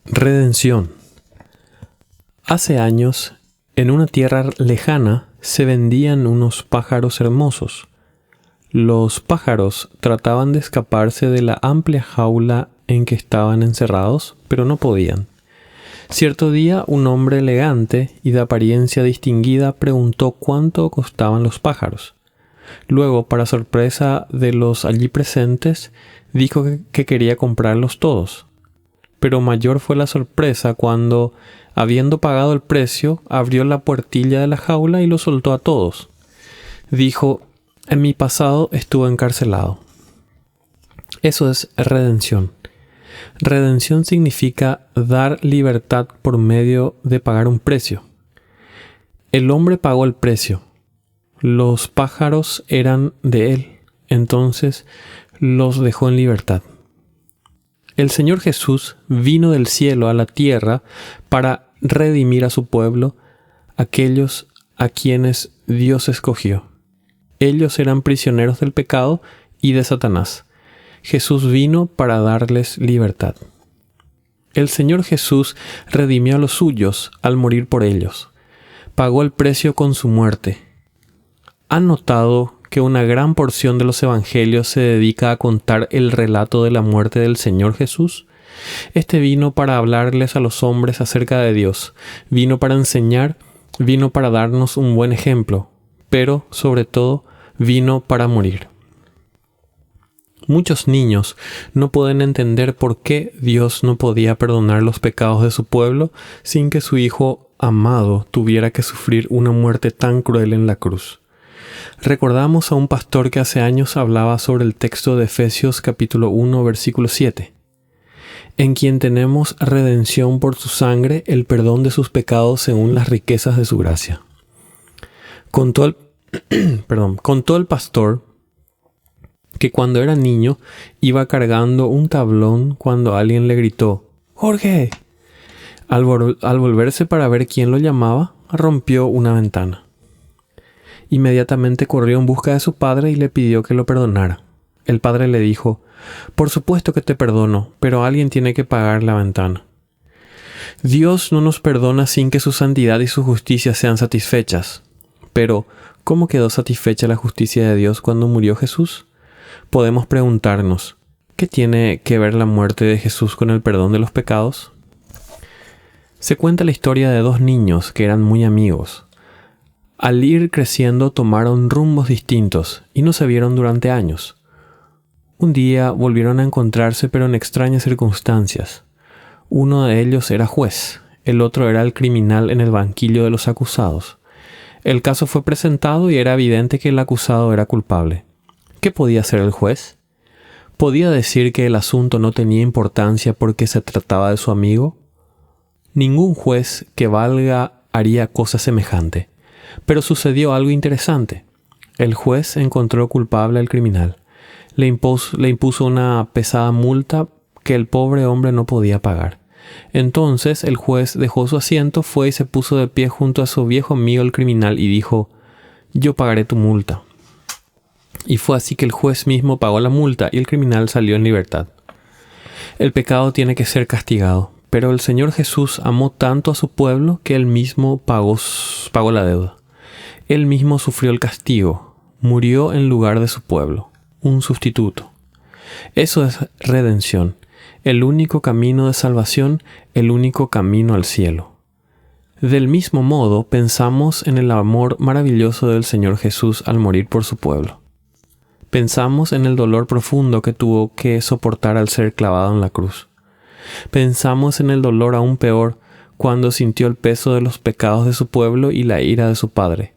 Redención. Hace años, en una tierra lejana, se vendían unos pájaros hermosos. Los pájaros trataban de escaparse de la amplia jaula en que estaban encerrados, pero no podían. Cierto día, un hombre elegante y de apariencia distinguida preguntó cuánto costaban los pájaros. Luego, para sorpresa de los allí presentes, dijo que quería comprarlos todos. Pero mayor fue la sorpresa cuando, habiendo pagado el precio, abrió la puertilla de la jaula y los soltó a todos. Dijo: «En mi pasado estuve encarcelado». Eso es redención. Redención significa dar libertad por medio de pagar un precio. El hombre pagó el precio. Los pájaros eran de él, entonces los dejó en libertad. El Señor Jesús vino del cielo a la tierra para redimir a su pueblo, aquellos a quienes Dios escogió. Ellos eran prisioneros del pecado y de Satanás. Jesús vino para darles libertad. El Señor Jesús redimió a los suyos al morir por ellos. Pagó el precio con su muerte. ¿Han notado que una gran porción de los evangelios se dedica a contar el relato de la muerte del Señor Jesús? Este vino para hablarles a los hombres acerca de Dios, vino para enseñar, vino para darnos un buen ejemplo, pero, sobre todo, vino para morir. Muchos niños no pueden entender por qué Dios no podía perdonar los pecados de su pueblo sin que su Hijo amado tuviera que sufrir una muerte tan cruel en la cruz. Recordamos a un pastor que hace años hablaba sobre el texto de Efesios capítulo 1, versículo 7. En quien tenemos redención por su sangre, el perdón de sus pecados según las riquezas de su gracia. Contó el pastor que cuando era niño iba cargando un tablón cuando alguien le gritó: «¡Jorge!». Al volverse para ver quién lo llamaba, rompió una ventana. Inmediatamente corrió en busca de su padre y le pidió que lo perdonara. El padre le dijo: «Por supuesto que te perdono, pero alguien tiene que pagar la ventana». Dios no nos perdona sin que su santidad y su justicia sean satisfechas. Pero, ¿cómo quedó satisfecha la justicia de Dios cuando murió Jesús? Podemos preguntarnos: ¿qué tiene que ver la muerte de Jesús con el perdón de los pecados? Se cuenta la historia de dos niños que eran muy amigos. Al ir creciendo tomaron rumbos distintos y no se vieron durante años. Un día volvieron a encontrarse, pero en extrañas circunstancias. Uno de ellos era juez, el otro era el criminal en el banquillo de los acusados. El caso fue presentado y era evidente que el acusado era culpable. ¿Qué podía hacer el juez? ¿Podía decir que el asunto no tenía importancia porque se trataba de su amigo? Ningún juez que valga haría cosa semejante. Pero sucedió algo interesante. El juez encontró culpable al criminal. Le impuso una pesada multa que el pobre hombre no podía pagar. Entonces el juez dejó su asiento, fue y se puso de pie junto a su viejo amigo el criminal y dijo: «Yo pagaré tu multa». Y fue así que el juez mismo pagó la multa y el criminal salió en libertad. El pecado tiene que ser castigado, pero el Señor Jesús amó tanto a su pueblo que Él mismo pagó la deuda. Él mismo sufrió el castigo, murió en lugar de su pueblo, un sustituto. Eso es redención, el único camino de salvación, el único camino al cielo. Del mismo modo, pensamos en el amor maravilloso del Señor Jesús al morir por su pueblo. Pensamos en el dolor profundo que tuvo que soportar al ser clavado en la cruz. Pensamos en el dolor aún peor cuando sintió el peso de los pecados de su pueblo y la ira de su Padre.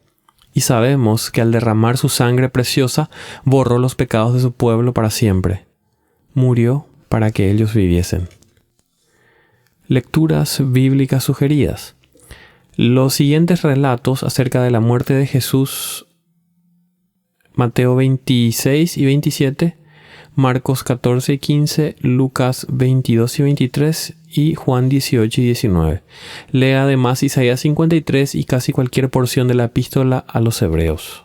Y sabemos que al derramar su sangre preciosa, borró los pecados de su pueblo para siempre. Murió para que ellos viviesen. Lecturas bíblicas sugeridas. Los siguientes relatos acerca de la muerte de Jesús: Mateo 26 y 27, Marcos 14 y 15, Lucas 22 y 23 y Juan 18 y 19. Lea además Isaías 53 y casi cualquier porción de la epístola a los Hebreos.